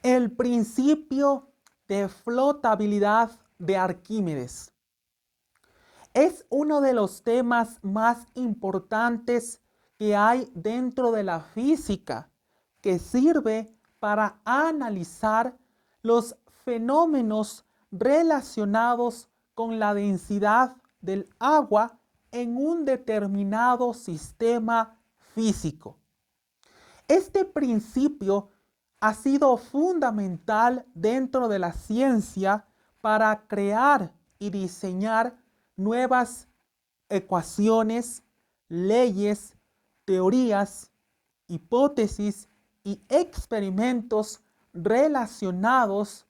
El principio de flotabilidad de Arquímedes es uno de los temas más importantes que hay dentro de la física, que sirve para analizar los fenómenos relacionados con la densidad del agua en un determinado sistema físico. Este principio ha sido fundamental dentro de la ciencia para crear y diseñar nuevas ecuaciones, leyes, teorías, hipótesis y experimentos relacionados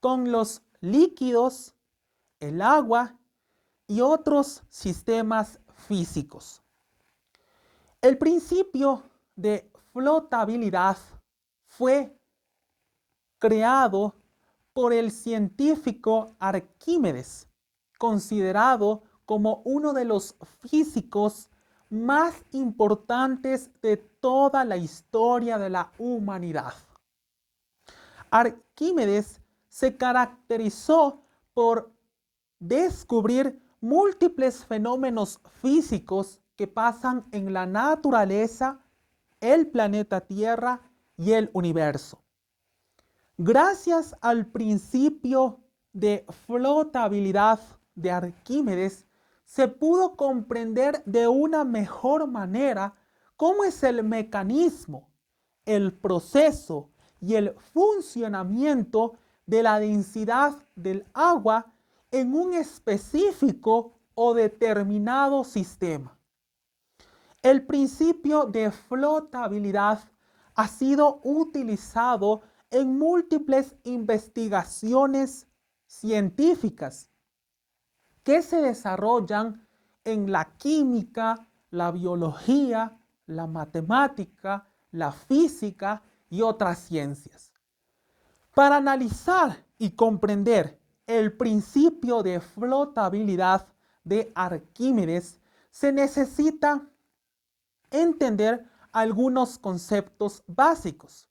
con los líquidos, el agua y otros sistemas físicos. El principio de flotabilidad fue creado por el científico Arquímedes, considerado como uno de los físicos más importantes de toda la historia de la humanidad. Arquímedes se caracterizó por descubrir múltiples fenómenos físicos que pasan en la naturaleza, el planeta Tierra y el universo. Gracias al principio de flotabilidad de Arquímedes, se pudo comprender de una mejor manera cómo es el mecanismo, el proceso y el funcionamiento de la densidad del agua en un específico o determinado sistema. El principio de flotabilidad ha sido utilizado en múltiples investigaciones científicas que se desarrollan en la química, la biología, la matemática, la física y otras ciencias. Para analizar y comprender el principio de flotabilidad de Arquímedes, se necesita entender algunos conceptos básicos.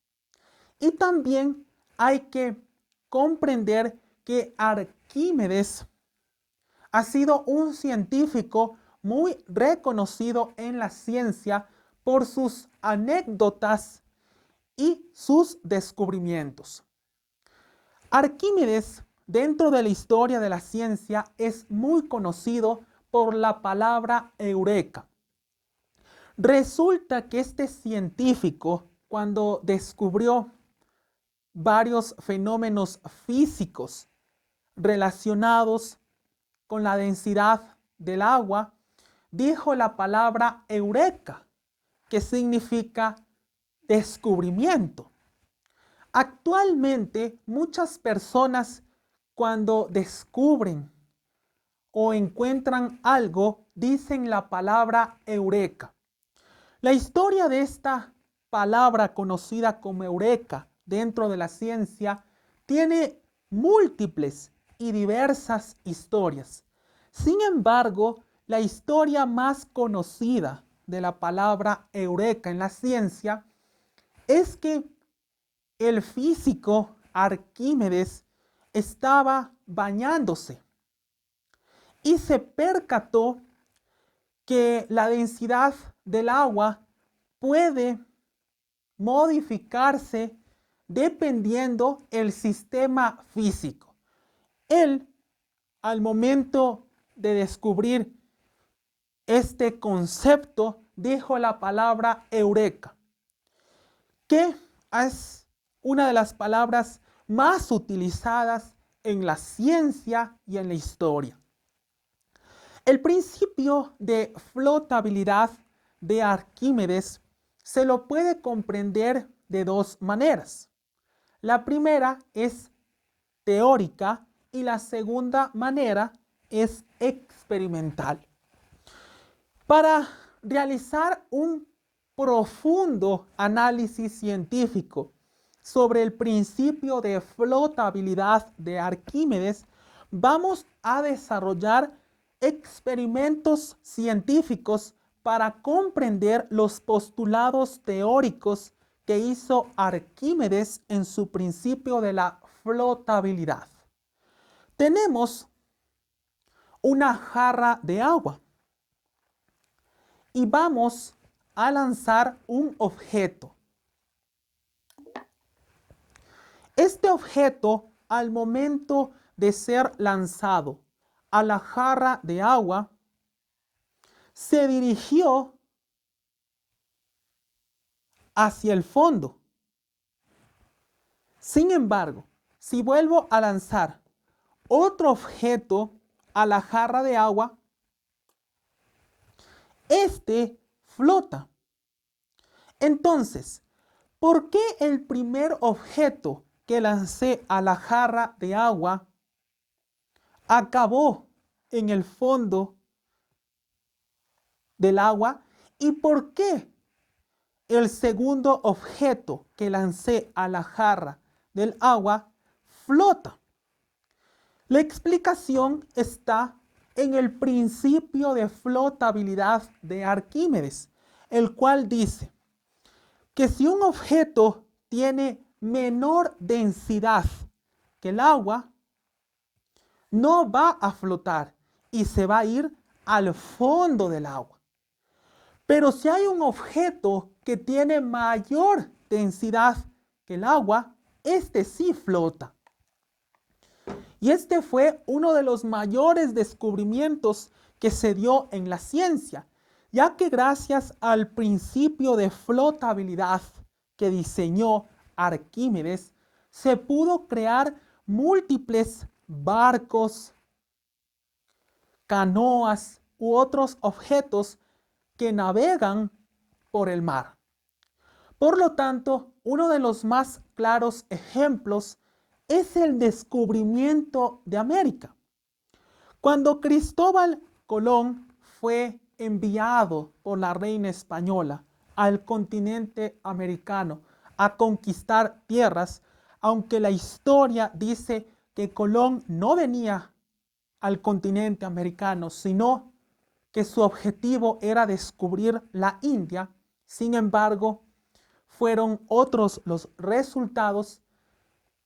Y también hay que comprender que Arquímedes ha sido un científico muy reconocido en la ciencia por sus anécdotas y sus descubrimientos. Arquímedes, dentro de la historia de la ciencia, es muy conocido por la palabra eureka. Resulta que este científico, cuando descubrió varios fenómenos físicos relacionados con la densidad del agua, dijo la palabra eureka, que significa descubrimiento. Actualmente, muchas personas cuando descubren o encuentran algo, dicen la palabra eureka. La historia de esta palabra conocida como eureka dentro de la ciencia tiene múltiples y diversas historias. Sin embargo, la historia más conocida de la palabra eureka en la ciencia es que el físico Arquímedes estaba bañándose y se percató que la densidad del agua puede modificarse dependiendo el sistema físico. Él, al momento de descubrir este concepto, dijo la palabra eureka, que es una de las palabras más utilizadas en la ciencia y en la historia. El principio de flotabilidad de Arquímedes se lo puede comprender de dos maneras. La primera es teórica y la segunda manera es experimental. Para realizar un profundo análisis científico sobre el principio de flotabilidad de Arquímedes, vamos a desarrollar experimentos científicos para comprender los postulados teóricos que hizo Arquímedes en su principio de la flotabilidad. Tenemos una jarra de agua y vamos a lanzar un objeto. Este objeto, al momento de ser lanzado a la jarra de agua, se dirigió hacia el fondo. Sin embargo, si vuelvo a lanzar otro objeto a la jarra de agua, este flota. Entonces, ¿por qué el primer objeto que lancé a la jarra de agua acabó en el fondo del agua? ¿Y por qué el segundo objeto que lancé a la jarra del agua flota? La explicación está en el principio de flotabilidad de Arquímedes, el cual dice que si un objeto tiene menor densidad que el agua, no va a flotar y se va a ir al fondo del agua. Pero si hay un objeto que tiene mayor densidad que el agua, este sí flota. Y este fue uno de los mayores descubrimientos que se dio en la ciencia, ya que gracias al principio de flotabilidad que diseñó Arquímedes, se pudo crear múltiples barcos, canoas u otros objetos que navegan por el mar. Por lo tanto, uno de los más claros ejemplos es el descubrimiento de América. Cuando Cristóbal Colón fue enviado por la reina española al continente americano a conquistar tierras, aunque la historia dice que Colón no venía al continente americano, sino que su objetivo era descubrir la India, sin embargo, fueron otros los resultados.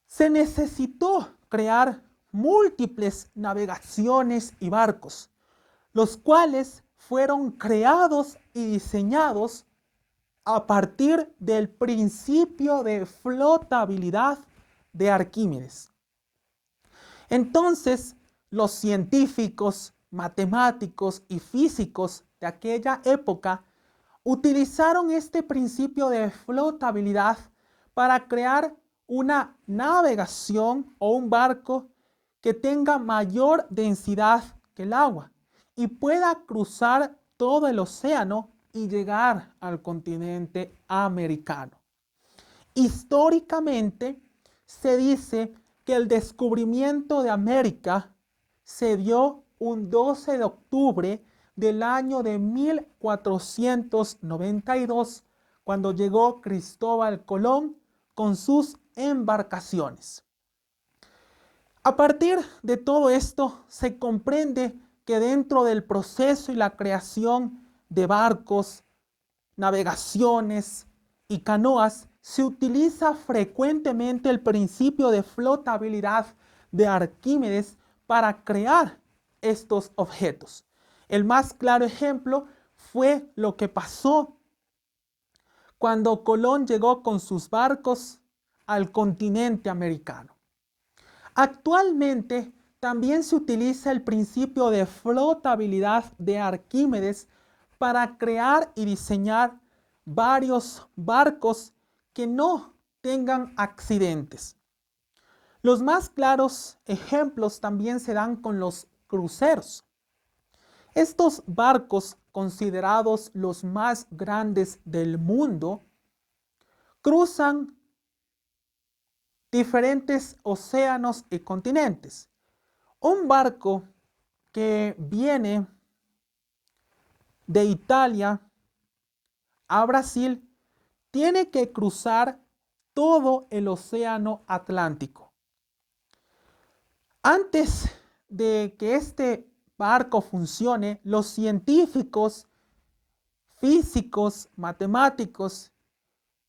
Se necesitó crear múltiples navegaciones y barcos, los cuales fueron creados y diseñados a partir del principio de flotabilidad de Arquímedes. Entonces, los científicos, matemáticos y físicos de aquella época utilizaron este principio de flotabilidad para crear una navegación o un barco que tenga mayor densidad que el agua y pueda cruzar todo el océano y llegar al continente americano. Históricamente se dice que el descubrimiento de América se dio un 12 de octubre del año de 1492, cuando llegó Cristóbal Colón con sus embarcaciones. A partir de todo esto se comprende que dentro del proceso y la creación de barcos, navegaciones y canoas se utiliza frecuentemente el principio de flotabilidad de Arquímedes para crear estos objetos. El más claro ejemplo fue lo que pasó cuando Colón llegó con sus barcos al continente americano. Actualmente también se utiliza el principio de flotabilidad de Arquímedes para crear y diseñar varios barcos que no tengan accidentes. Los más claros ejemplos también se dan con los cruceros. Estos barcos, considerados los más grandes del mundo, cruzan diferentes océanos y continentes. Un barco que viene de Italia a Brasil tiene que cruzar todo el océano Atlántico. Antes de que este barco funcione, los científicos, físicos, matemáticos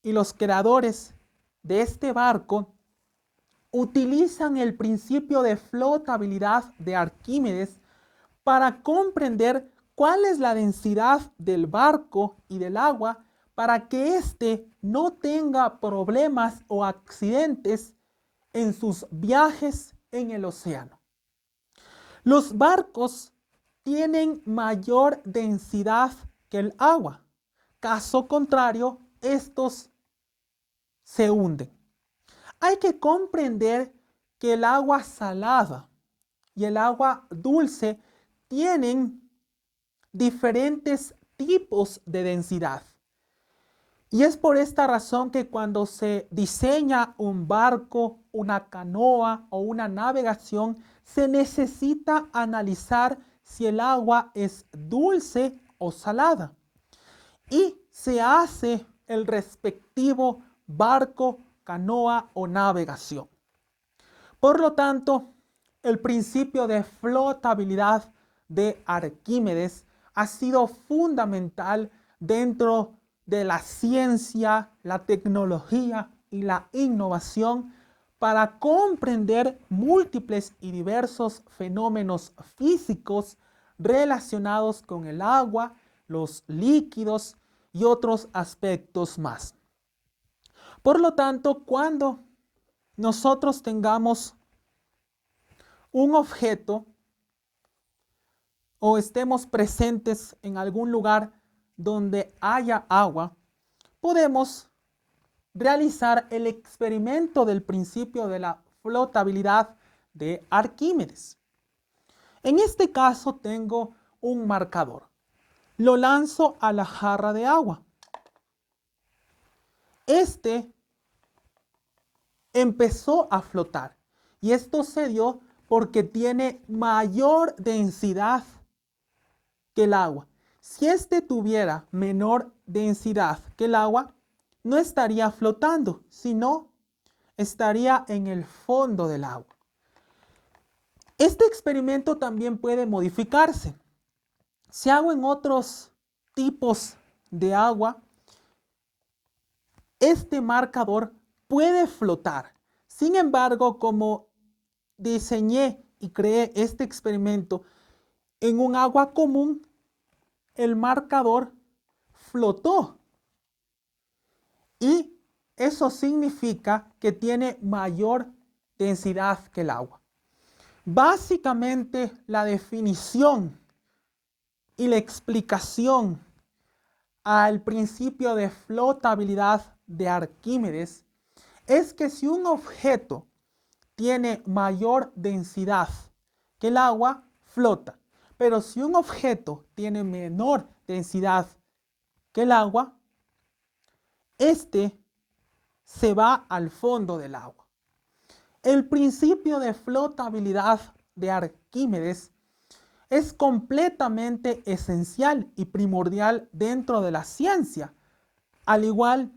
y los creadores de este barco utilizan el principio de flotabilidad de Arquímedes para comprender cuál es la densidad del barco y del agua para que éste no tenga problemas o accidentes en sus viajes en el océano. Los barcos tienen mayor densidad que el agua. Caso contrario, estos se hunden. Hay que comprender que el agua salada y el agua dulce tienen diferentes tipos de densidad. Y es por esta razón que cuando se diseña un barco, una canoa o una navegación, se necesita analizar si el agua es dulce o salada. Y se hace el respectivo barco, canoa o navegación. Por lo tanto, el principio de flotabilidad de Arquímedes ha sido fundamental dentro de la ciencia, la tecnología y la innovación para comprender múltiples y diversos fenómenos físicos relacionados con el agua, los líquidos y otros aspectos más. Por lo tanto, cuando nosotros tengamos un objeto o estemos presentes en algún lugar donde haya agua, podemos realizar el experimento del principio de la flotabilidad de Arquímedes. En este caso tengo un marcador. Lo lanzo a la jarra de agua. Este empezó a flotar y esto se dio porque tiene mayor densidad que el agua. Si este tuviera menor densidad que el agua, no estaría flotando, sino estaría en el fondo del agua. Este experimento también puede modificarse. Si hago en otros tipos de agua, este marcador puede flotar. Sin embargo, como diseñé y creé este experimento en un agua común, el marcador flotó. Y eso significa que tiene mayor densidad que el agua. Básicamente, la definición y la explicación al principio de flotabilidad de Arquímedes es que si un objeto tiene mayor densidad que el agua, flota. Pero si un objeto tiene menor densidad que el agua, este se va al fondo del agua. El principio de flotabilidad de Arquímedes es completamente esencial y primordial dentro de la ciencia, al igual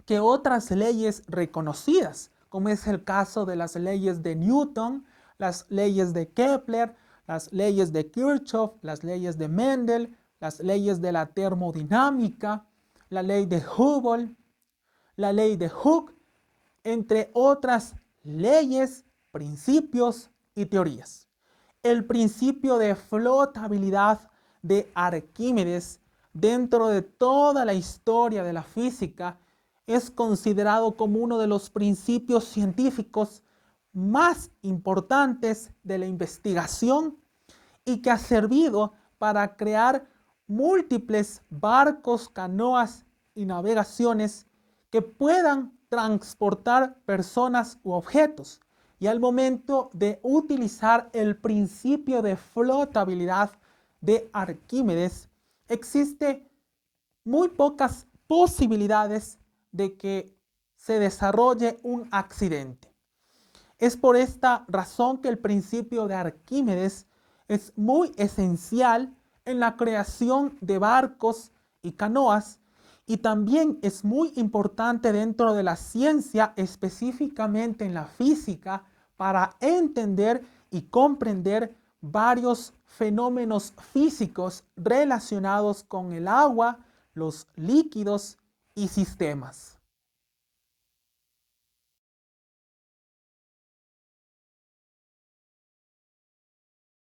que otras leyes reconocidas, como es el caso de las leyes de Newton, las leyes de Kepler, las leyes de Kirchhoff, las leyes de Mendel, las leyes de la termodinámica, la ley de Hubble, la ley de Hooke, entre otras leyes, principios y teorías. El principio de flotabilidad de Arquímedes dentro de toda la historia de la física es considerado como uno de los principios científicos más importantes de la investigación y que ha servido para crear múltiples barcos, canoas y navegaciones que puedan transportar personas u objetos. Y al momento de utilizar el principio de flotabilidad de Arquímedes, existe muy pocas posibilidades de que se desarrolle un accidente. Es por esta razón que el principio de Arquímedes es muy esencial en la creación de barcos y canoas y también es muy importante dentro de la ciencia, específicamente en la física, para entender y comprender varios fenómenos físicos relacionados con el agua, los líquidos y sistemas.